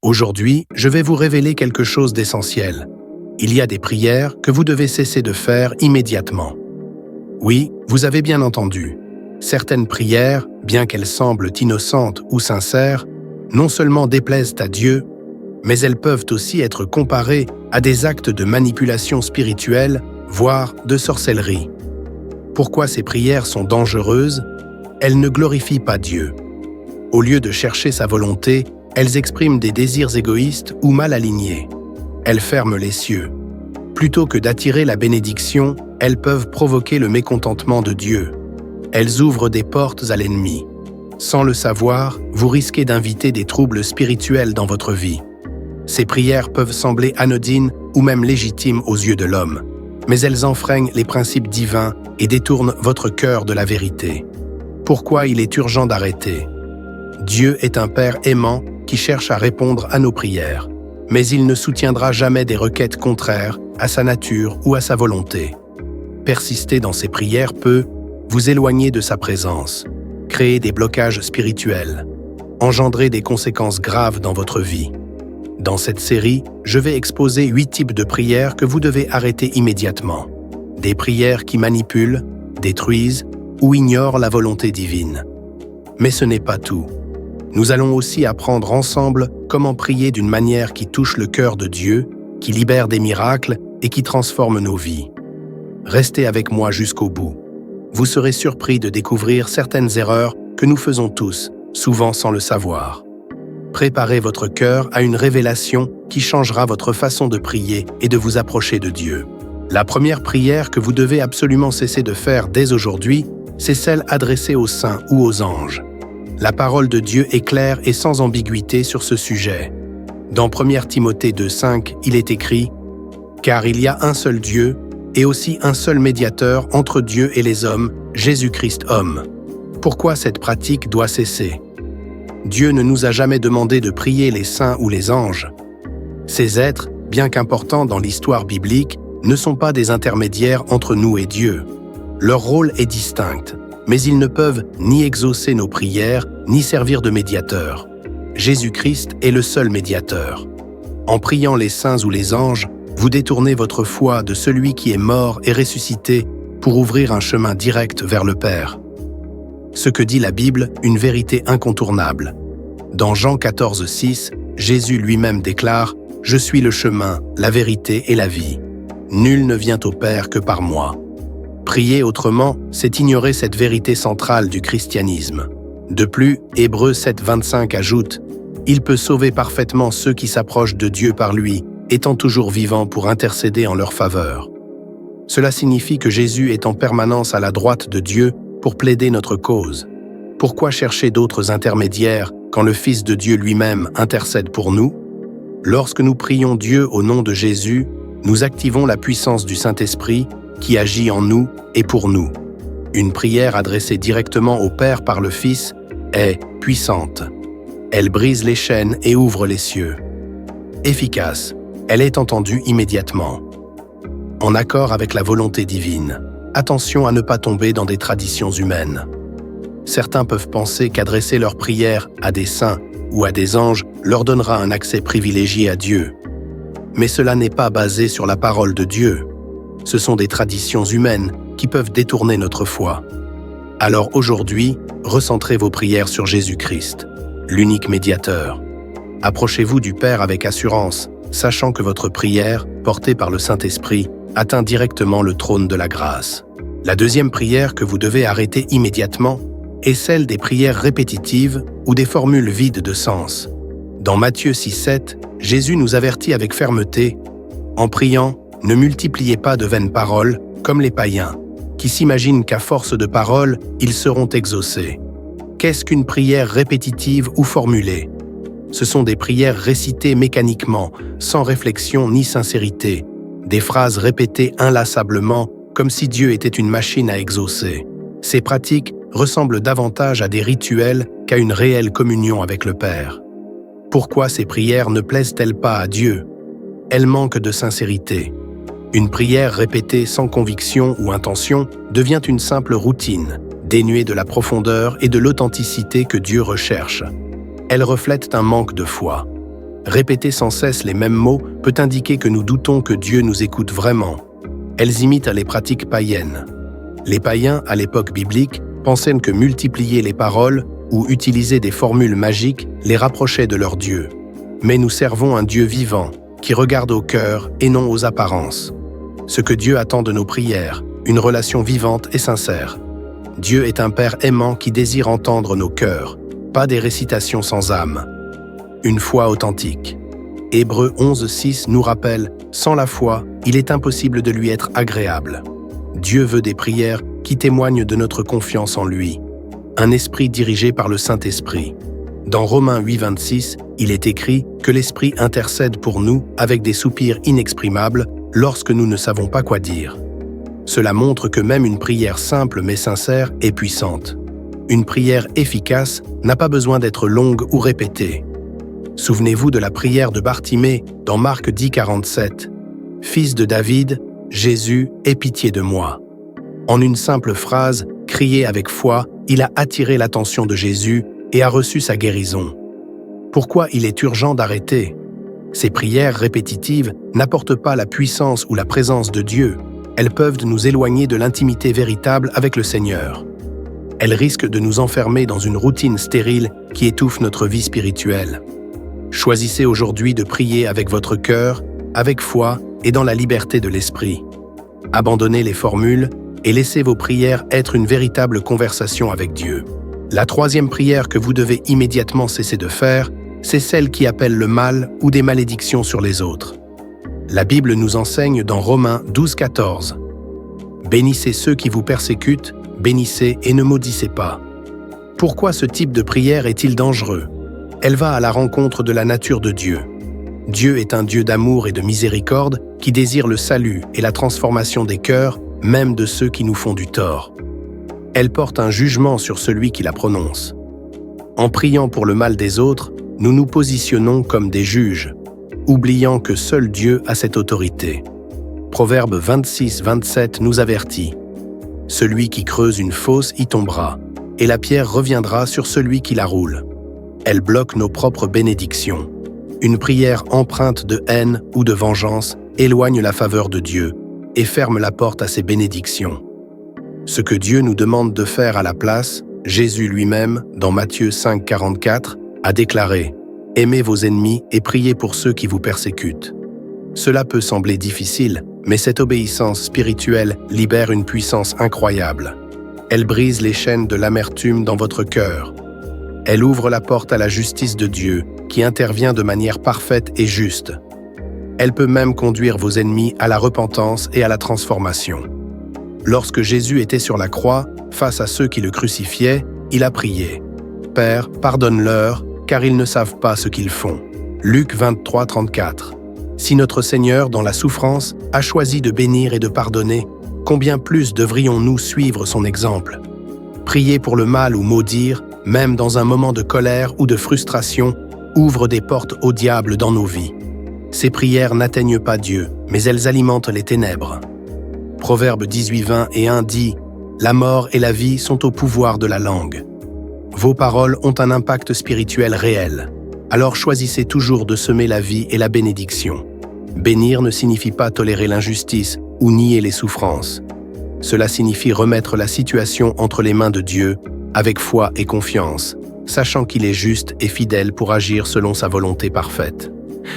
Aujourd'hui, je vais vous révéler quelque chose d'essentiel. Il y a des prières que vous devez cesser de faire immédiatement. Oui, vous avez bien entendu. Certaines prières, bien qu'elles semblent innocentes ou sincères, non seulement déplaisent à Dieu, mais elles peuvent aussi être comparées à des actes de manipulation spirituelle, voire de sorcellerie. Pourquoi ces prières sont dangereuses? Elles ne glorifient pas Dieu. Au lieu de chercher sa volonté, elles expriment des désirs égoïstes ou mal alignés. Elles ferment les cieux. Plutôt que d'attirer la bénédiction, elles peuvent provoquer le mécontentement de Dieu. Elles ouvrent des portes à l'ennemi. Sans le savoir, vous risquez d'inviter des troubles spirituels dans votre vie. Ces prières peuvent sembler anodines ou même légitimes aux yeux de l'homme, mais elles enfreignent les principes divins et détournent votre cœur de la vérité. Pourquoi il est urgent d'arrêter? Dieu est un Père aimant qui cherche à répondre à nos prières, mais il ne soutiendra jamais des requêtes contraires à sa nature ou à sa volonté. Persister dans ces prières peut vous éloigner de sa présence, créer des blocages spirituels, engendrer des conséquences graves dans votre vie. Dans cette série, je vais exposer 8 types de prières que vous devez arrêter immédiatement. Des prières qui manipulent, détruisent ou ignorent la volonté divine. Mais ce n'est pas tout. Nous allons aussi apprendre ensemble comment prier d'une manière qui touche le cœur de Dieu, qui libère des miracles et qui transforme nos vies. Restez avec moi jusqu'au bout. Vous serez surpris de découvrir certaines erreurs que nous faisons tous, souvent sans le savoir. Préparez votre cœur à une révélation qui changera votre façon de prier et de vous approcher de Dieu. La première prière que vous devez absolument cesser de faire dès aujourd'hui, c'est celle adressée aux saints ou aux anges. La parole de Dieu est claire et sans ambiguïté sur ce sujet. Dans 1 Timothée 2,5, il est écrit « Car il y a un seul Dieu et aussi un seul médiateur entre Dieu et les hommes, Jésus-Christ homme. » Pourquoi cette pratique doit cesser? Dieu ne nous a jamais demandé de prier les saints ou les anges. Ces êtres, bien qu'importants dans l'histoire biblique, ne sont pas des intermédiaires entre nous et Dieu. Leur rôle est distinct, mais ils ne peuvent ni exaucer nos prières, ni servir de médiateur. Jésus-Christ est le seul médiateur. En priant les saints ou les anges, vous détournez votre foi de celui qui est mort et ressuscité pour ouvrir un chemin direct vers le Père. Ce que dit la Bible, une vérité incontournable. Dans Jean 14,6, Jésus lui-même déclare « Je suis le chemin, la vérité et la vie. Nul ne vient au Père que par moi. » Prier autrement, c'est ignorer cette vérité centrale du christianisme. De plus, Hébreux 7,25 ajoute « Il peut sauver parfaitement ceux qui s'approchent de Dieu par lui, étant toujours vivant pour intercéder en leur faveur. » Cela signifie que Jésus est en permanence à la droite de Dieu pour plaider notre cause. Pourquoi chercher d'autres intermédiaires quand le Fils de Dieu lui-même intercède pour nous? Lorsque nous prions Dieu au nom de Jésus, nous activons la puissance du Saint-Esprit qui agit en nous et pour nous. Une prière adressée directement au Père par le Fils est puissante. Elle brise les chaînes et ouvre les cieux. Efficace, elle est entendue immédiatement. En accord avec la volonté divine. Attention à ne pas tomber dans des traditions humaines. Certains peuvent penser qu'adresser leur prière à des saints ou à des anges leur donnera un accès privilégié à Dieu. Mais cela n'est pas basé sur la parole de Dieu. Ce sont des traditions humaines qui peuvent détourner notre foi. Alors aujourd'hui, recentrez vos prières sur Jésus-Christ, l'unique médiateur. Approchez-vous du Père avec assurance, sachant que votre prière, portée par le Saint-Esprit, atteint directement le trône de la grâce. La deuxième prière que vous devez arrêter immédiatement est celle des prières répétitives ou des formules vides de sens. Dans Matthieu 6,7, Jésus nous avertit avec fermeté « En priant, ne multipliez pas de vaines paroles comme les païens, qui s'imaginent qu'à force de paroles, ils seront exaucés. » Qu'est-ce qu'une prière répétitive ou formulée? Ce sont des prières récitées mécaniquement, sans réflexion ni sincérité, des phrases répétées inlassablement, comme si Dieu était une machine à exaucer. Ces pratiques ressemblent davantage à des rituels qu'à une réelle communion avec le Père. Pourquoi ces prières ne plaisent-elles pas à Dieu? Elles manquent de sincérité. Une prière répétée sans conviction ou intention devient une simple routine, dénuée de la profondeur et de l'authenticité que Dieu recherche. Elles reflètent un manque de foi. Répéter sans cesse les mêmes mots peut indiquer que nous doutons que Dieu nous écoute vraiment. Elles imitent les pratiques païennes. Les païens, à l'époque biblique, pensaient que multiplier les paroles ou utiliser des formules magiques les rapprochait de leur Dieu. Mais nous servons un Dieu vivant, qui regarde au cœur et non aux apparences. Ce que Dieu attend de nos prières, une relation vivante et sincère. Dieu est un Père aimant qui désire entendre nos cœurs, pas des récitations sans âme. Une foi authentique. Hébreux 11:6 nous rappelle, sans la foi, il est impossible de lui être agréable. Dieu veut des prières qui témoignent de notre confiance en lui. Un esprit dirigé par le Saint-Esprit. Dans Romains 8:26, il est écrit que l'Esprit intercède pour nous avec des soupirs inexprimables lorsque nous ne savons pas quoi dire. Cela montre que même une prière simple mais sincère est puissante. Une prière efficace n'a pas besoin d'être longue ou répétée. Souvenez-vous de la prière de Bartimée dans Marc 10:47. « Fils de David, Jésus, aie pitié de moi. » En une simple phrase, criée avec foi, il a attiré l'attention de Jésus et a reçu sa guérison. Pourquoi il est urgent d'arrêter? Ces prières répétitives n'apportent pas la puissance ou la présence de Dieu. Elles peuvent nous éloigner de l'intimité véritable avec le Seigneur. Elles risquent de nous enfermer dans une routine stérile qui étouffe notre vie spirituelle. Choisissez aujourd'hui de prier avec votre cœur, avec foi et dans la liberté de l'esprit. Abandonnez les formules et laissez vos prières être une véritable conversation avec Dieu. La troisième prière que vous devez immédiatement cesser de faire, c'est celle qui appelle le mal ou des malédictions sur les autres. La Bible nous enseigne dans Romains 12:14. « Bénissez ceux qui vous persécutent, bénissez et ne maudissez pas. » Pourquoi ce type de prière est-il dangereux? Elle va à la rencontre de la nature de Dieu. Dieu est un Dieu d'amour et de miséricorde qui désire le salut et la transformation des cœurs, même de ceux qui nous font du tort. Elle porte un jugement sur celui qui la prononce. En priant pour le mal des autres, nous nous positionnons comme des juges, oubliant que seul Dieu a cette autorité. Proverbe 26:27 nous avertit. « Celui qui creuse une fosse y tombera, et la pierre reviendra sur celui qui la roule. » Elle bloque nos propres bénédictions. Une prière empreinte de haine ou de vengeance éloigne la faveur de Dieu et ferme la porte à ses bénédictions. Ce que Dieu nous demande de faire à la place, Jésus lui-même, dans Matthieu 5:44, a déclaré « Aimez vos ennemis et priez pour ceux qui vous persécutent. » Cela peut sembler difficile, mais cette obéissance spirituelle libère une puissance incroyable. Elle brise les chaînes de l'amertume dans votre cœur. Elle ouvre la porte à la justice de Dieu, qui intervient de manière parfaite et juste. Elle peut même conduire vos ennemis à la repentance et à la transformation. Lorsque Jésus était sur la croix, face à ceux qui le crucifiaient, il a prié « Père, pardonne-leur, car ils ne savent pas ce qu'ils font. » Luc 23:34. Si notre Seigneur, dans la souffrance, a choisi de bénir et de pardonner, combien plus devrions-nous suivre son exemple? Prier pour le mal ou maudire, même dans un moment de colère ou de frustration, ouvre des portes au diable dans nos vies. Ces prières n'atteignent pas Dieu, mais elles alimentent les ténèbres. Proverbe 18:21 dit « La mort et la vie sont au pouvoir de la langue. » Vos paroles ont un impact spirituel réel. Alors choisissez toujours de semer la vie et la bénédiction. Bénir ne signifie pas tolérer l'injustice ou nier les souffrances. Cela signifie remettre la situation entre les mains de Dieu, avec foi et confiance, sachant qu'il est juste et fidèle pour agir selon sa volonté parfaite.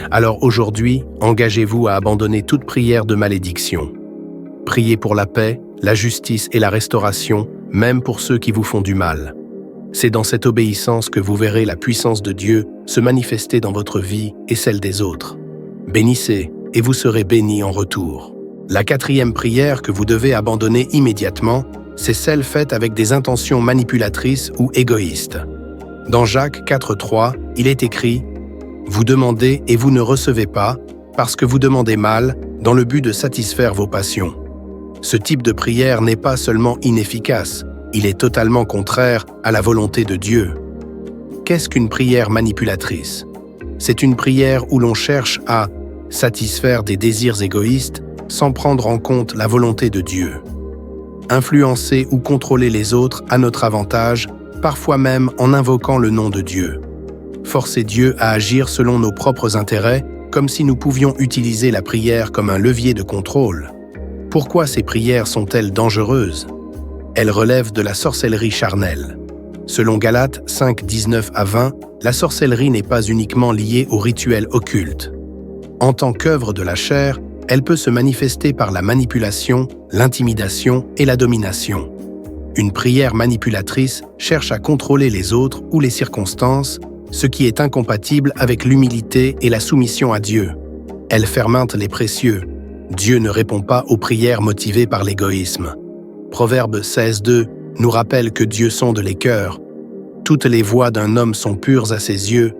Alors aujourd'hui, engagez-vous à abandonner toute prière de malédiction. Priez pour la paix, la justice et la restauration, même pour ceux qui vous font du mal. C'est dans cette obéissance que vous verrez la puissance de Dieu se manifester dans votre vie et celle des autres. Bénissez, et vous serez bénis en retour. La quatrième prière que vous devez abandonner immédiatement, c'est celle faite avec des intentions manipulatrices ou égoïstes. Dans Jacques 4:3, il est écrit « Vous demandez et vous ne recevez pas, parce que vous demandez mal, dans le but de satisfaire vos passions. » Ce type de prière n'est pas seulement inefficace, il est totalement contraire à la volonté de Dieu. Qu'est-ce qu'une prière manipulatrice? C'est une prière où l'on cherche à satisfaire des désirs égoïstes sans prendre en compte la volonté de Dieu. Influencer ou contrôler les autres à notre avantage, parfois même en invoquant le nom de Dieu. forcer Dieu à agir selon nos propres intérêts, comme si nous pouvions utiliser la prière comme un levier de contrôle. Pourquoi ces prières sont-elles dangereuses? Elles relèvent de la sorcellerie charnelle. Selon Galates 5, 19 à 20, la sorcellerie n'est pas uniquement liée aux rituels occultes. En tant qu'œuvre de la chair, elle peut se manifester par la manipulation, l'intimidation et la domination. Une prière manipulatrice cherche à contrôler les autres ou les circonstances, ce qui est incompatible avec l'humilité et la soumission à Dieu. Elle fermente les précieux. Dieu ne répond pas aux prières motivées par l'égoïsme. Proverbe 16:2 nous rappelle que Dieu sonde les cœurs. Toutes les voies d'un homme sont pures à ses yeux,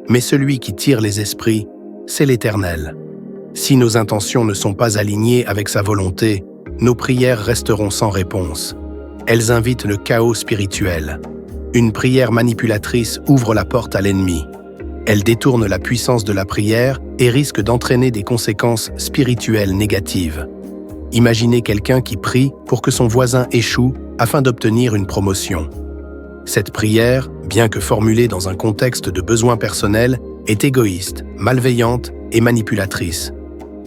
mais celui qui tire les esprits, c'est l'Éternel. Si nos intentions ne sont pas alignées avec sa volonté, nos prières resteront sans réponse. Elles invitent le chaos spirituel. Une prière manipulatrice ouvre la porte à l'ennemi. Elle détourne la puissance de la prière et risque d'entraîner des conséquences spirituelles négatives. Imaginez quelqu'un qui prie pour que son voisin échoue afin d'obtenir une promotion. Cette prière, bien que formulée dans un contexte de besoin personnel, est égoïste, malveillante et manipulatrice.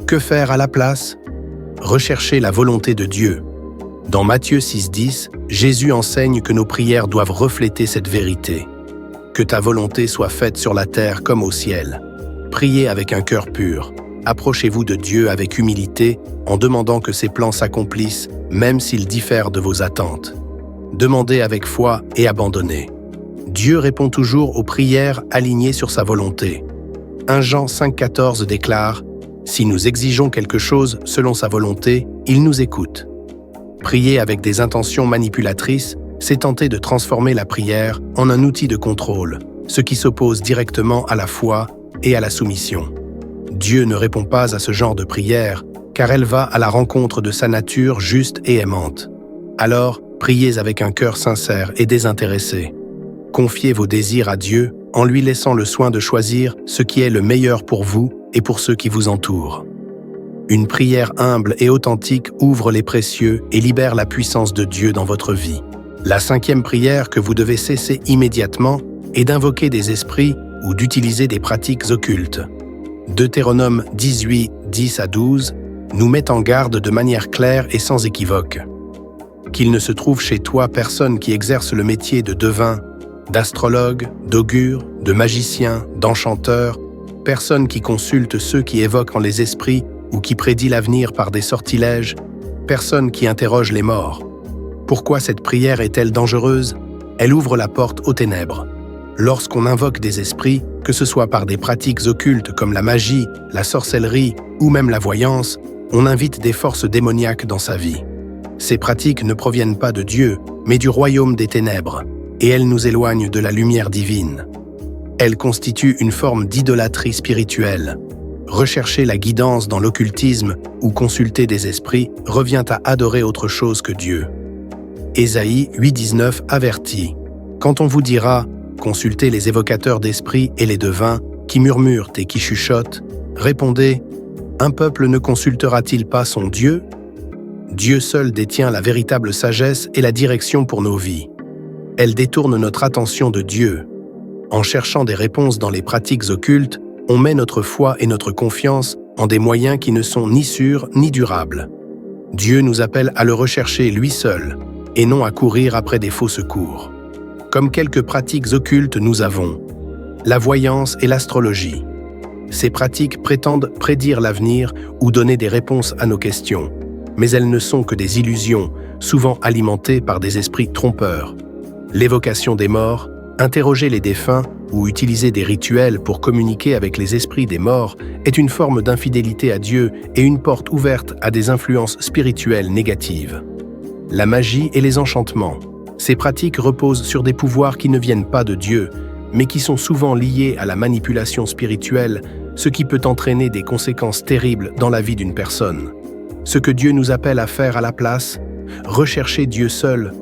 Que faire à la place? Rechercher la volonté de Dieu. Dans Matthieu 6,10, Jésus enseigne que nos prières doivent refléter cette vérité. Que ta volonté soit faite sur la terre comme au ciel. Priez avec un cœur pur. Approchez-vous de Dieu avec humilité en demandant que ses plans s'accomplissent, même s'ils diffèrent de vos attentes. Demandez avec foi et abandonnez. Dieu répond toujours aux prières alignées sur sa volonté. 1 Jean 5,14 déclare « Si nous exigeons quelque chose selon sa volonté, il nous écoute ». Prier avec des intentions manipulatrices, c'est tenter de transformer la prière en un outil de contrôle, ce qui s'oppose directement à la foi et à la soumission. Dieu ne répond pas à ce genre de prière, car elle va à la rencontre de sa nature juste et aimante. Alors, priez avec un cœur sincère et désintéressé. Confiez vos désirs à Dieu en lui laissant le soin de choisir ce qui est le meilleur pour vous et pour ceux qui vous entourent. Une prière humble et authentique ouvre les précieux et libère la puissance de Dieu dans votre vie. La 5e prière que vous devez cesser immédiatement est d'invoquer des esprits ou d'utiliser des pratiques occultes. Deutéronome 18, 10 à 12 nous met en garde de manière claire et sans équivoque. Qu'il ne se trouve chez toi personne qui exerce le métier de devin, d'astrologue, d'augure, de magicien, d'enchanteur, personne qui consulte ceux qui évoquent en les esprits ou qui prédit l'avenir par des sortilèges, personne qui interroge les morts. Pourquoi cette prière est-elle dangereuse? Elle ouvre la porte aux ténèbres. Lorsqu'on invoque des esprits, que ce soit par des pratiques occultes comme la magie, la sorcellerie ou même la voyance, on invite des forces démoniaques dans sa vie. Ces pratiques ne proviennent pas de Dieu, mais du royaume des ténèbres, et elles nous éloignent de la lumière divine. Elles constituent une forme d'idolâtrie spirituelle. Rechercher la guidance dans l'occultisme ou consulter des esprits revient à adorer autre chose que Dieu. Ésaïe 8,19 avertit « Quand on vous dira « Consultez les évocateurs d'esprits et les devins qui murmurent et qui chuchotent », répondez « Un peuple ne consultera-t-il pas son Dieu ?» Dieu seul détient la véritable sagesse et la direction pour nos vies. Elle détourne notre attention de Dieu. En cherchant des réponses dans les pratiques occultes, on met notre foi et notre confiance en des moyens qui ne sont ni sûrs ni durables. Dieu nous appelle à le rechercher lui seul, et non à courir après des faux secours. Comme quelques pratiques occultes nous avons la voyance et l'astrologie. Ces pratiques prétendent prédire l'avenir ou donner des réponses à nos questions, mais elles ne sont que des illusions, souvent alimentées par des esprits trompeurs. L'évocation des morts, interroger les défunts ou utiliser des rituels pour communiquer avec les esprits des morts est une forme d'infidélité à Dieu et une porte ouverte à des influences spirituelles négatives. La magie et les enchantements. Ces pratiques reposent sur des pouvoirs qui ne viennent pas de Dieu, mais qui sont souvent liés à la manipulation spirituelle, ce qui peut entraîner des conséquences terribles dans la vie d'une personne. Ce que Dieu nous appelle à faire à la place, rechercher Dieu seul.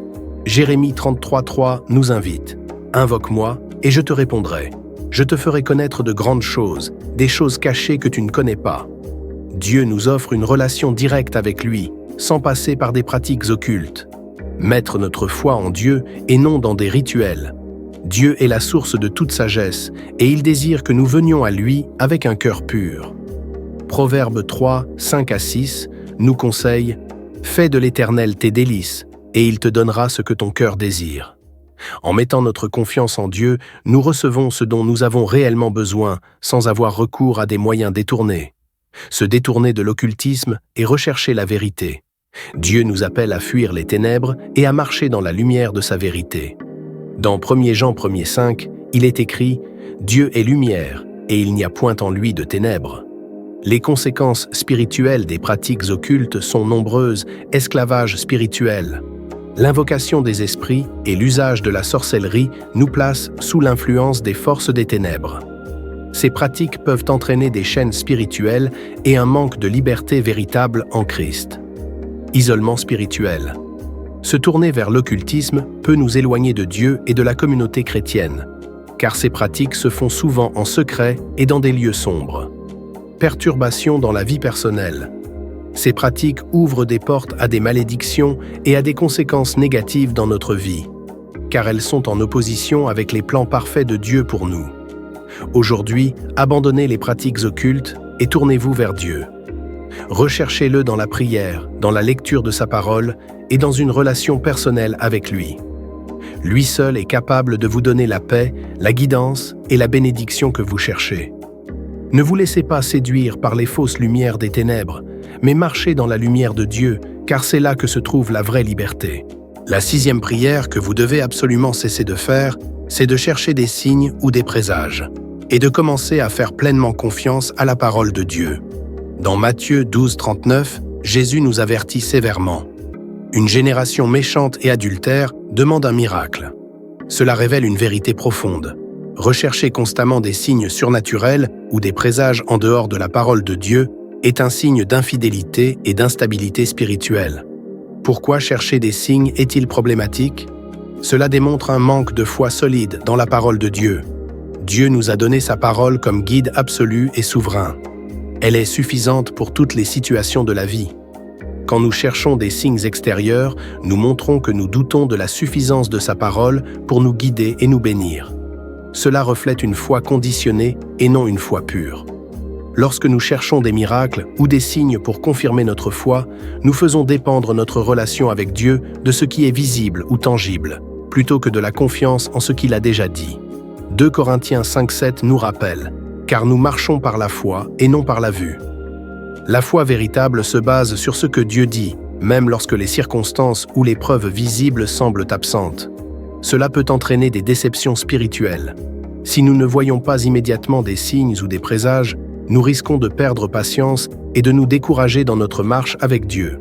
Jérémie 33,3 nous invite. Invoque-moi et je te répondrai. Je te ferai connaître de grandes choses, des choses cachées que tu ne connais pas. Dieu nous offre une relation directe avec lui, sans passer par des pratiques occultes. Mettre notre foi en Dieu et non dans des rituels. Dieu est la source de toute sagesse et il désire que nous venions à lui avec un cœur pur. Proverbes 3, 5 à 6 nous conseille « Fais de l'Éternel tes délices, et il te donnera ce que ton cœur désire. » En mettant notre confiance en Dieu, nous recevons ce dont nous avons réellement besoin sans avoir recours à des moyens détournés. Se détourner de l'occultisme et rechercher la vérité. Dieu nous appelle à fuir les ténèbres et à marcher dans la lumière de sa vérité. Dans 1 Jean 1,5, il est écrit « Dieu est lumière, et il n'y a point en lui de ténèbres. » Les conséquences spirituelles des pratiques occultes sont nombreuses, esclavage spirituel. L'invocation des esprits et l'usage de la sorcellerie nous placent sous l'influence des forces des ténèbres. Ces pratiques peuvent entraîner des chaînes spirituelles et un manque de liberté véritable en Christ. Isolement spirituel. Se tourner vers l'occultisme peut nous éloigner de Dieu et de la communauté chrétienne, car ces pratiques se font souvent en secret et dans des lieux sombres. Perturbations dans la vie personnelle. Ces pratiques ouvrent des portes à des malédictions et à des conséquences négatives dans notre vie, car elles sont en opposition avec les plans parfaits de Dieu pour nous. Aujourd'hui, abandonnez les pratiques occultes et tournez-vous vers Dieu. Recherchez-le dans la prière, dans la lecture de sa parole et dans une relation personnelle avec lui. Lui seul est capable de vous donner la paix, la guidance et la bénédiction que vous cherchez. Ne vous laissez pas séduire par les fausses lumières des ténèbres, mais marchez dans la lumière de Dieu, car c'est là que se trouve la vraie liberté. La 6e prière que vous devez absolument cesser de faire, c'est de chercher des signes ou des présages, et de commencer à faire pleinement confiance à la parole de Dieu. Dans Matthieu 12, 39, Jésus nous avertit sévèrement. Une génération méchante et adultère demande un miracle. Cela révèle une vérité profonde. Rechercher constamment des signes surnaturels ou des présages en dehors de la parole de Dieu est un signe d'infidélité et d'instabilité spirituelle. Pourquoi chercher des signes est-il problématique? Cela démontre un manque de foi solide dans la parole de Dieu. Dieu nous a donné sa parole comme guide absolu et souverain. Elle est suffisante pour toutes les situations de la vie. Quand nous cherchons des signes extérieurs, nous montrons que nous doutons de la suffisance de sa parole pour nous guider et nous bénir. Cela reflète une foi conditionnée et non une foi pure. Lorsque nous cherchons des miracles ou des signes pour confirmer notre foi, nous faisons dépendre notre relation avec Dieu de ce qui est visible ou tangible, plutôt que de la confiance en ce qu'il a déjà dit. 2 Corinthiens 5,7 nous rappelle « Car nous marchons par la foi et non par la vue ». La foi véritable se base sur ce que Dieu dit, même lorsque les circonstances ou les preuves visibles semblent absentes. Cela peut entraîner des déceptions spirituelles. Si nous ne voyons pas immédiatement des signes ou des présages, nous risquons de perdre patience et de nous décourager dans notre marche avec Dieu.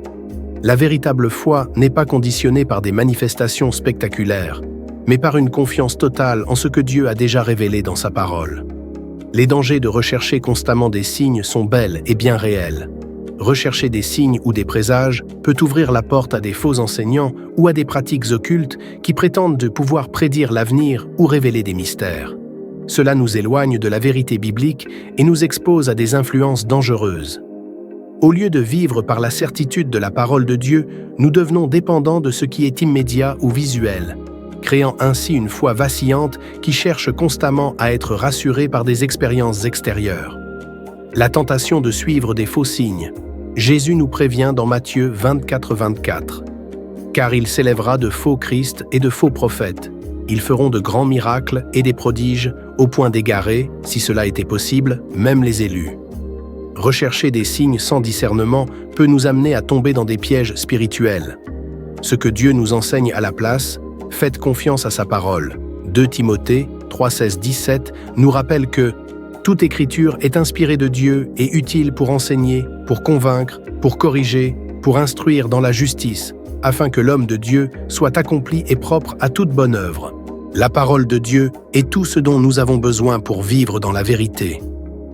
La véritable foi n'est pas conditionnée par des manifestations spectaculaires, mais par une confiance totale en ce que Dieu a déjà révélé dans sa parole. Les dangers de rechercher constamment des signes sont bels et bien réels. Rechercher des signes ou des présages peut ouvrir la porte à des faux enseignants ou à des pratiques occultes qui prétendent de pouvoir prédire l'avenir ou révéler des mystères. Cela nous éloigne de la vérité biblique et nous expose à des influences dangereuses. Au lieu de vivre par la certitude de la parole de Dieu, nous devenons dépendants de ce qui est immédiat ou visuel, créant ainsi une foi vacillante qui cherche constamment à être rassurée par des expériences extérieures. La tentation de suivre des faux signes. Jésus nous prévient dans Matthieu 24, « Car il s'élèvera de faux Christ et de faux prophètes. Ils feront de grands miracles et des prodiges, au point d'égarer, si cela était possible, même les élus. » Rechercher des signes sans discernement peut nous amener à tomber dans des pièges spirituels. Ce que Dieu nous enseigne à la place, faites confiance à sa parole. 2 Timothée 3,16-17 nous rappelle que toute écriture est inspirée de Dieu et utile pour enseigner, pour convaincre, pour corriger, pour instruire dans la justice, afin que l'homme de Dieu soit accompli et propre à toute bonne œuvre. La parole de Dieu est tout ce dont nous avons besoin pour vivre dans la vérité.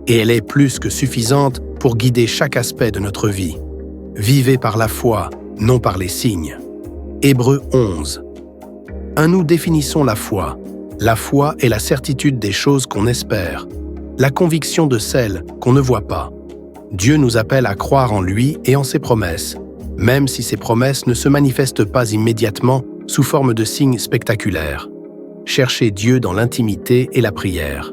Et elle est plus que suffisante pour guider chaque aspect de notre vie. Vivez par la foi, non par les signes. Hébreux 11. Nous définissons la foi. La foi est la certitude des choses qu'on espère, la conviction de celles qu'on ne voit pas. Dieu nous appelle à croire en lui et en ses promesses, même si ces promesses ne se manifestent pas immédiatement sous forme de signes spectaculaires. cherchez Dieu dans l'intimité et la prière.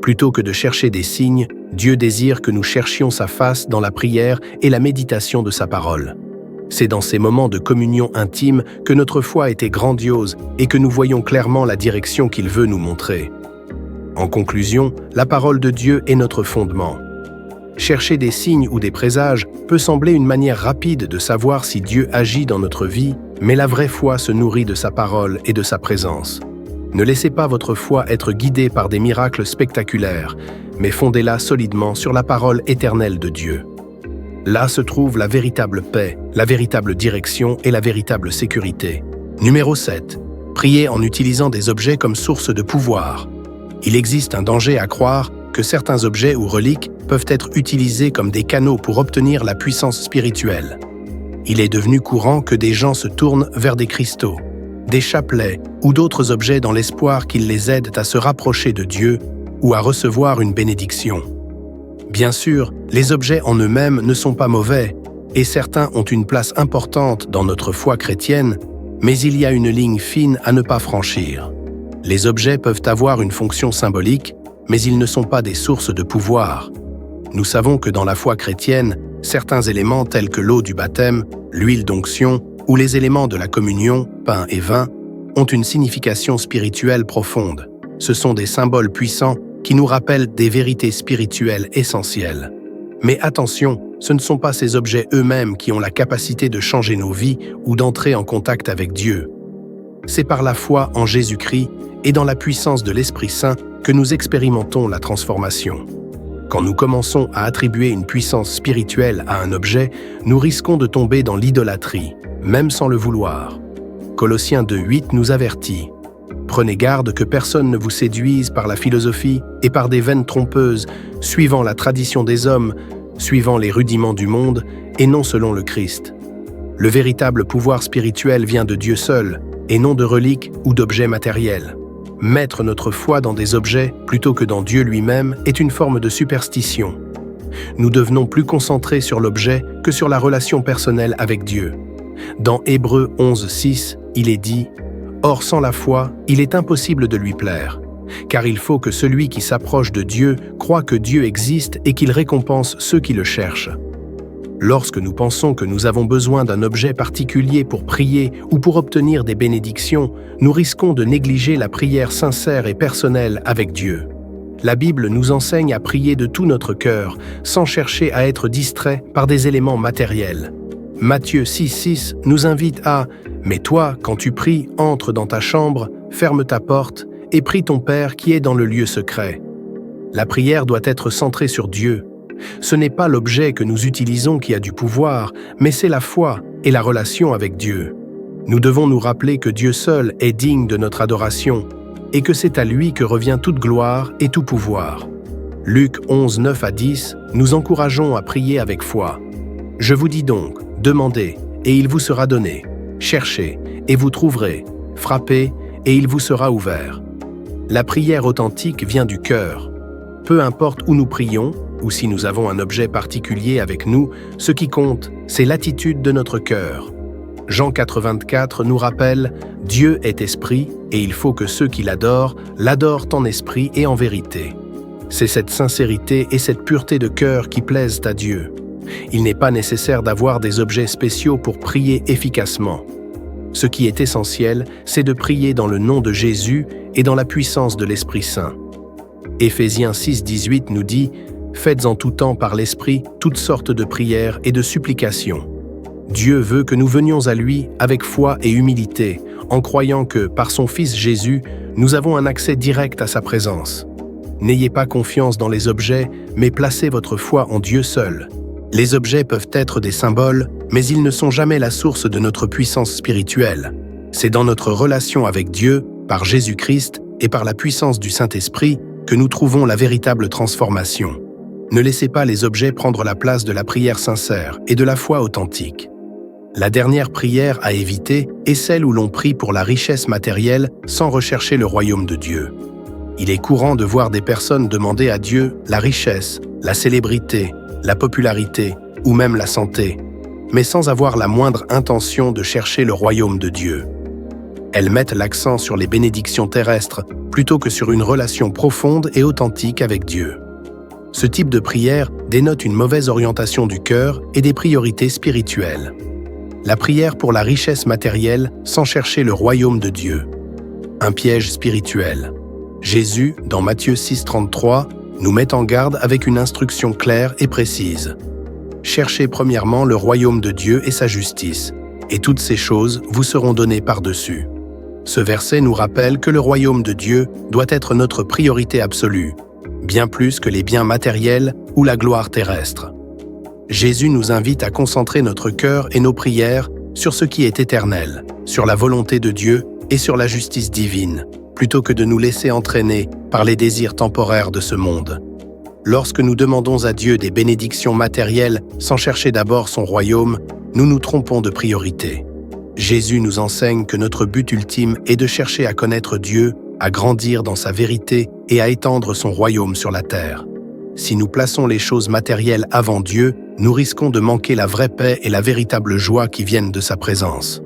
Plutôt que de chercher des signes, Dieu désire que nous cherchions sa face dans la prière et la méditation de sa parole. C'est dans ces moments de communion intime que notre foi était grandiose et que nous voyons clairement la direction qu'il veut nous montrer. En conclusion, la parole de Dieu est notre fondement. Chercher des signes ou des présages peut sembler une manière rapide de savoir si Dieu agit dans notre vie, mais la vraie foi se nourrit de sa parole et de sa présence. Ne laissez pas votre foi être guidée par des miracles spectaculaires, mais fondez-la solidement sur la parole éternelle de Dieu. Là se trouve la véritable paix, la véritable direction et la véritable sécurité. Numéro 7. Priez en utilisant des objets comme source de pouvoir. Il existe un danger à croire que certains objets ou reliques peuvent être utilisés comme des canaux pour obtenir la puissance spirituelle. Il est devenu courant que des gens se tournent vers des cristaux, des chapelets ou d'autres objets dans l'espoir qu'ils les aident à se rapprocher de Dieu ou à recevoir une bénédiction. Bien sûr, les objets en eux-mêmes ne sont pas mauvais et certains ont une place importante dans notre foi chrétienne, mais il y a une ligne fine à ne pas franchir. Les objets peuvent avoir une fonction symbolique, mais ils ne sont pas des sources de pouvoir. Nous savons que dans la foi chrétienne, certains éléments tels que l'eau du baptême, l'huile d'onction ou les éléments de la communion, pain et vin, ont une signification spirituelle profonde. Ce sont des symboles puissants qui nous rappellent des vérités spirituelles essentielles. Mais attention, ce ne sont pas ces objets eux-mêmes qui ont la capacité de changer nos vies ou d'entrer en contact avec Dieu. C'est par la foi en Jésus-Christ et dans la puissance de l'Esprit Saint que nous expérimentons la transformation. Quand nous commençons à attribuer une puissance spirituelle à un objet, nous risquons de tomber dans l'idolâtrie, même sans le vouloir. Colossiens 2:8 nous avertit « Prenez garde que personne ne vous séduise par la philosophie et par des vaines trompeuses, suivant la tradition des hommes, suivant les rudiments du monde, et non selon le Christ. Le véritable pouvoir spirituel vient de Dieu seul, et non de reliques ou d'objets matériels. Mettre notre foi dans des objets plutôt que dans Dieu lui-même est une forme de superstition. Nous devenons plus concentrés sur l'objet que sur la relation personnelle avec Dieu. Dans Hébreux 11:6, il est dit « Or sans la foi, il est impossible de lui plaire, car il faut que celui qui s'approche de Dieu croit que Dieu existe et qu'il récompense ceux qui le cherchent. » Lorsque nous pensons que nous avons besoin d'un objet particulier pour prier ou pour obtenir des bénédictions, nous risquons de négliger la prière sincère et personnelle avec Dieu. La Bible nous enseigne à prier de tout notre cœur, sans chercher à être distrait par des éléments matériels. Matthieu 6:6 nous invite à « Mais toi, quand tu pries, entre dans ta chambre, ferme ta porte et prie ton Père qui est dans le lieu secret. » La prière doit être centrée sur Dieu. Ce n'est pas l'objet que nous utilisons qui a du pouvoir, mais c'est la foi et la relation avec Dieu. Nous devons nous rappeler que Dieu seul est digne de notre adoration et que c'est à lui que revient toute gloire et tout pouvoir. Luc 11:9-10, nous encourageons à prier avec foi. « Je vous dis donc, demandez, et il vous sera donné. Cherchez, et vous trouverez. Frappez, et il vous sera ouvert. » La prière authentique vient du cœur. Peu importe où nous prions, ou si nous avons un objet particulier avec nous, ce qui compte, c'est l'attitude de notre cœur. Jean 4:24 nous rappelle « Dieu est esprit, et il faut que ceux qui l'adorent en esprit et en vérité. » C'est cette sincérité et cette pureté de cœur qui plaisent à Dieu. Il n'est pas nécessaire d'avoir des objets spéciaux pour prier efficacement. Ce qui est essentiel, c'est de prier dans le nom de Jésus et dans la puissance de l'Esprit Saint. Éphésiens 6:18 nous dit « Faites en tout temps par l'Esprit toutes sortes de prières et de supplications. » Dieu veut que nous venions à lui avec foi et humilité, en croyant que, par son Fils Jésus, nous avons un accès direct à sa présence. N'ayez pas confiance dans les objets, mais placez votre foi en Dieu seul. Les objets peuvent être des symboles, mais ils ne sont jamais la source de notre puissance spirituelle. C'est dans notre relation avec Dieu, par Jésus-Christ et par la puissance du Saint-Esprit, que nous trouvons la véritable transformation. Ne laissez pas les objets prendre la place de la prière sincère et de la foi authentique. La dernière prière à éviter est celle où l'on prie pour la richesse matérielle sans rechercher le royaume de Dieu. Il est courant de voir des personnes demander à Dieu la richesse, la célébrité, la popularité ou même la santé, mais sans avoir la moindre intention de chercher le royaume de Dieu. Elles mettent l'accent sur les bénédictions terrestres plutôt que sur une relation profonde et authentique avec Dieu. Ce type de prière dénote une mauvaise orientation du cœur et des priorités spirituelles. La prière pour la richesse matérielle sans chercher le royaume de Dieu. Un piège spirituel. Jésus, dans Matthieu 6,33, nous met en garde avec une instruction claire et précise. Cherchez premièrement le royaume de Dieu et sa justice, et toutes ces choses vous seront données par-dessus. Ce verset nous rappelle que le royaume de Dieu doit être notre priorité absolue, bien plus que les biens matériels ou la gloire terrestre. Jésus nous invite à concentrer notre cœur et nos prières sur ce qui est éternel, sur la volonté de Dieu et sur la justice divine, plutôt que de nous laisser entraîner par les désirs temporaires de ce monde. Lorsque nous demandons à Dieu des bénédictions matérielles sans chercher d'abord son royaume, nous nous trompons de priorité. Jésus nous enseigne que notre but ultime est de chercher à connaître Dieu, à grandir dans sa vérité et à étendre son royaume sur la terre. Si nous plaçons les choses matérielles avant Dieu, nous risquons de manquer la vraie paix et la véritable joie qui viennent de sa présence.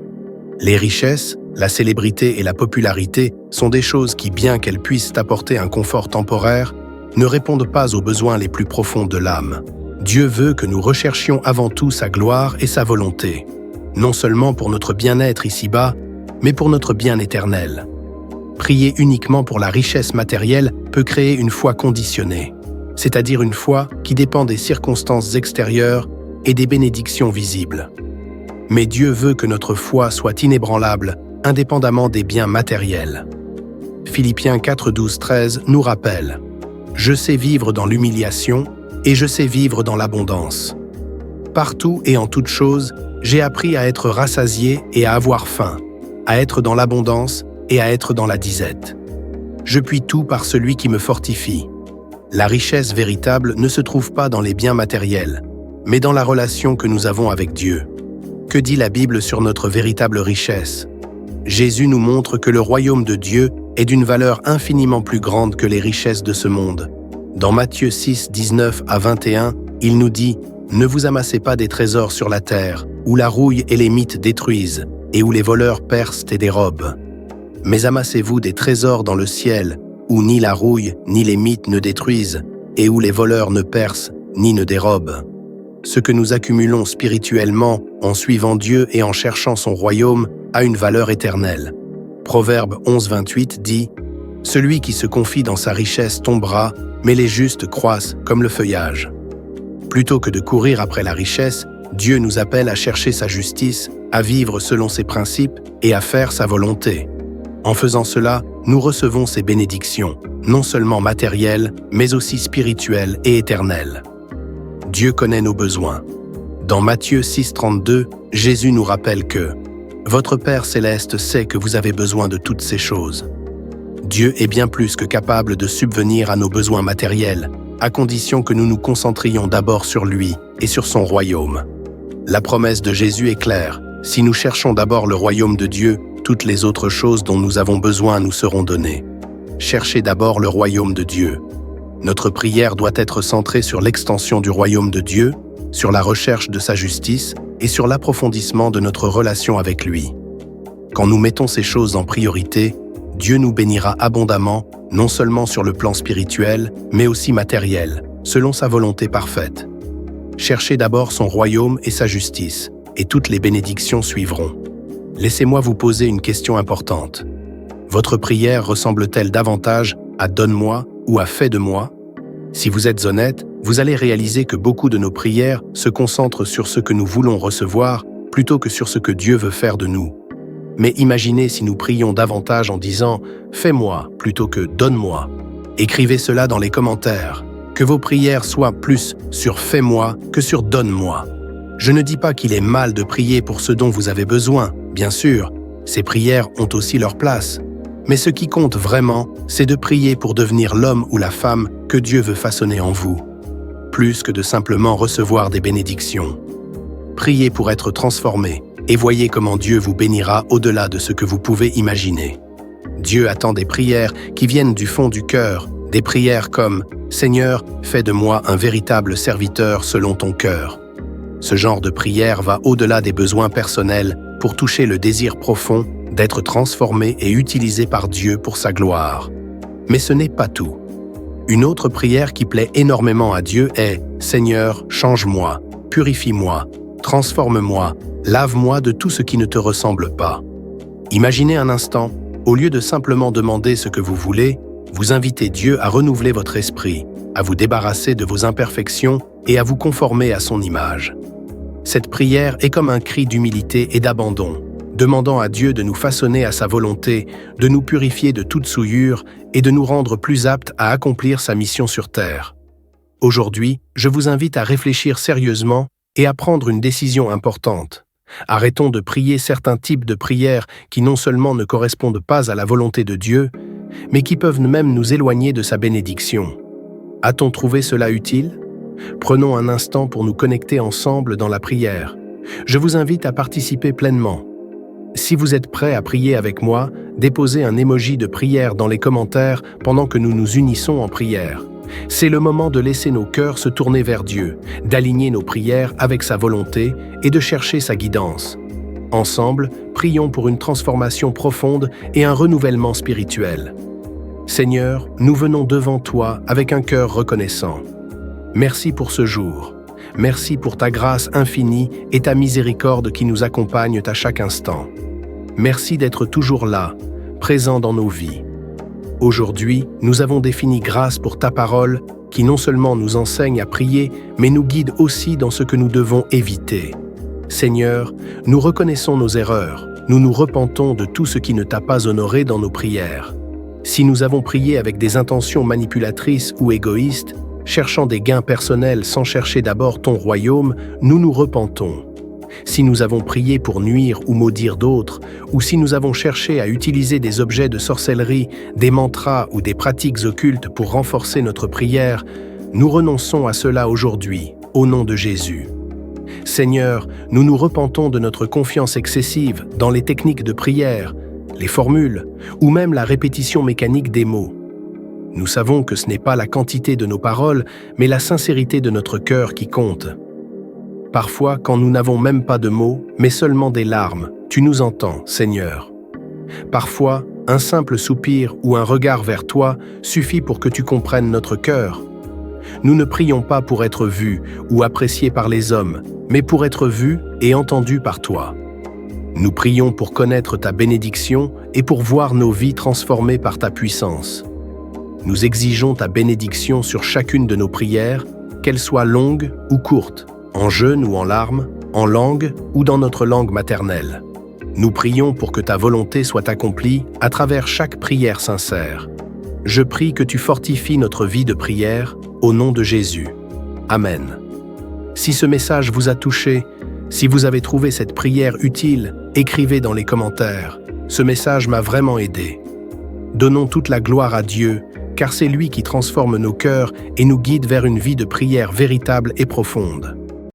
Les richesses, la célébrité et la popularité sont des choses qui, bien qu'elles puissent apporter un confort temporaire, ne répondent pas aux besoins les plus profonds de l'âme. Dieu veut que nous recherchions avant tout sa gloire et sa volonté, non seulement pour notre bien-être ici-bas, mais pour notre bien éternel. Prier uniquement pour la richesse matérielle peut créer une foi conditionnée, c'est-à-dire une foi qui dépend des circonstances extérieures et des bénédictions visibles. Mais Dieu veut que notre foi soit inébranlable, indépendamment des biens matériels. Philippiens 4, 12, 13 nous rappelle « Je sais vivre dans l'humiliation et je sais vivre dans l'abondance. Partout et en toutes choses, j'ai appris à être rassasié et à avoir faim, à être dans l'abondance et à être dans la disette. Je puis tout par celui qui me fortifie. La richesse véritable ne se trouve pas dans les biens matériels, mais dans la relation que nous avons avec Dieu. Que dit la Bible sur notre véritable richesse? Jésus nous montre que le royaume de Dieu est d'une valeur infiniment plus grande que les richesses de ce monde. Dans Matthieu 6, 19 à 21, il nous dit « Ne vous amassez pas des trésors sur la terre, où la rouille et les mites détruisent, et où les voleurs percent et dérobent. Mais amassez-vous des trésors dans le ciel, où ni la rouille ni les mites ne détruisent, et où les voleurs ne percent ni ne dérobent. Ce que nous accumulons spirituellement en suivant Dieu et en cherchant son royaume a une valeur éternelle. » Proverbe 11, 28 dit « Celui qui se confie dans sa richesse tombera, mais les justes croissent comme le feuillage. » Plutôt que de courir après la richesse, Dieu nous appelle à chercher sa justice, à vivre selon ses principes et à faire sa volonté. En faisant cela, nous recevons ses bénédictions, non seulement matérielles, mais aussi spirituelles et éternelles. Dieu connaît nos besoins. Dans Matthieu 6, 32, Jésus nous rappelle que « Votre Père céleste sait que vous avez besoin de toutes ces choses. » Dieu est bien plus que capable de subvenir à nos besoins matériels, à condition que nous nous concentrions d'abord sur lui et sur son royaume. La promesse de Jésus est claire. Si nous cherchons d'abord le royaume de Dieu, toutes les autres choses dont nous avons besoin nous seront données. Cherchez d'abord le royaume de Dieu. Notre prière doit être centrée sur l'extension du royaume de Dieu, sur la recherche de sa justice et sur l'approfondissement de notre relation avec lui. Quand nous mettons ces choses en priorité, Dieu nous bénira abondamment, non seulement sur le plan spirituel, mais aussi matériel, selon sa volonté parfaite. Cherchez d'abord son royaume et sa justice, et toutes les bénédictions suivront. Laissez-moi vous poser une question importante. Votre prière ressemble-t-elle davantage à « donne-moi » ou à « fais de moi » ? Si vous êtes honnête, vous allez réaliser que beaucoup de nos prières se concentrent sur ce que nous voulons recevoir plutôt que sur ce que Dieu veut faire de nous. Mais imaginez si nous prions davantage en disant « fais-moi » plutôt que « donne-moi ». Écrivez cela dans les commentaires. Que vos prières soient plus sur « fais-moi » que sur « donne-moi ». Je ne dis pas qu'il est mal de prier pour ce dont vous avez besoin, bien sûr, ces prières ont aussi leur place. Mais ce qui compte vraiment, c'est de prier pour devenir l'homme ou la femme que Dieu veut façonner en vous, plus que de simplement recevoir des bénédictions. Priez pour être transformé et voyez comment Dieu vous bénira au-delà de ce que vous pouvez imaginer. Dieu attend des prières qui viennent du fond du cœur, des prières comme « Seigneur, fais de moi un véritable serviteur selon ton cœur ». Ce genre de prière va au-delà des besoins personnels pour toucher le désir profond d'être transformés et utilisés par Dieu pour sa gloire. Mais ce n'est pas tout. Une autre prière qui plaît énormément à Dieu est « Seigneur, change-moi, purifie-moi, transforme-moi, lave-moi de tout ce qui ne te ressemble pas. » Imaginez un instant, au lieu de simplement demander ce que vous voulez, vous invitez Dieu à renouveler votre esprit, à vous débarrasser de vos imperfections et à vous conformer à son image. Cette prière est comme un cri d'humilité et d'abandon, demandant à Dieu de nous façonner à sa volonté, de nous purifier de toute souillure et de nous rendre plus aptes à accomplir sa mission sur terre. Aujourd'hui, je vous invite à réfléchir sérieusement et à prendre une décision importante. Arrêtons de prier certains types de prières qui non seulement ne correspondent pas à la volonté de Dieu, mais qui peuvent même nous éloigner de sa bénédiction. A-t-on trouvé cela utile? Prenons un instant pour nous connecter ensemble dans la prière. Je vous invite à participer pleinement. Si vous êtes prêt à prier avec moi, déposez un emoji de prière dans les commentaires pendant que nous nous unissons en prière. C'est le moment de laisser nos cœurs se tourner vers Dieu, d'aligner nos prières avec sa volonté et de chercher sa guidance. Ensemble, prions pour une transformation profonde et un renouvellement spirituel. Seigneur, nous venons devant toi avec un cœur reconnaissant. Merci pour ce jour. Merci pour ta grâce infinie et ta miséricorde qui nous accompagnent à chaque instant. Merci d'être toujours là, présent dans nos vies. Aujourd'hui, nous avons défini grâce pour ta parole qui non seulement nous enseigne à prier, mais nous guide aussi dans ce que nous devons éviter. Seigneur, nous reconnaissons nos erreurs, nous nous repentons de tout ce qui ne t'a pas honoré dans nos prières. Si nous avons prié avec des intentions manipulatrices ou égoïstes, cherchant des gains personnels sans chercher d'abord ton royaume, nous nous repentons. Si nous avons prié pour nuire ou maudire d'autres, ou si nous avons cherché à utiliser des objets de sorcellerie, des mantras ou des pratiques occultes pour renforcer notre prière, nous renonçons à cela aujourd'hui, au nom de Jésus. Seigneur, nous nous repentons de notre confiance excessive dans les techniques de prière, les formules, ou même la répétition mécanique des mots. Nous savons que ce n'est pas la quantité de nos paroles, mais la sincérité de notre cœur qui compte. Parfois, quand nous n'avons même pas de mots, mais seulement des larmes, tu nous entends, Seigneur. Parfois, un simple soupir ou un regard vers toi suffit pour que tu comprennes notre cœur. Nous ne prions pas pour être vus ou appréciés par les hommes, mais pour être vus et entendus par toi. Nous prions pour connaître ta bénédiction et pour voir nos vies transformées par ta puissance. Nous exigeons ta bénédiction sur chacune de nos prières, qu'elles soient longues ou courtes, en jeûne ou en larmes, en langue ou dans notre langue maternelle. Nous prions pour que ta volonté soit accomplie à travers chaque prière sincère. Je prie que tu fortifies notre vie de prière au nom de Jésus. Amen. Si ce message vous a touché, si vous avez trouvé cette prière utile, écrivez dans les commentaires. Ce message m'a vraiment aidé. Donnons toute la gloire à Dieu, car c'est lui qui transforme nos cœurs et nous guide vers une vie de prière véritable et profonde.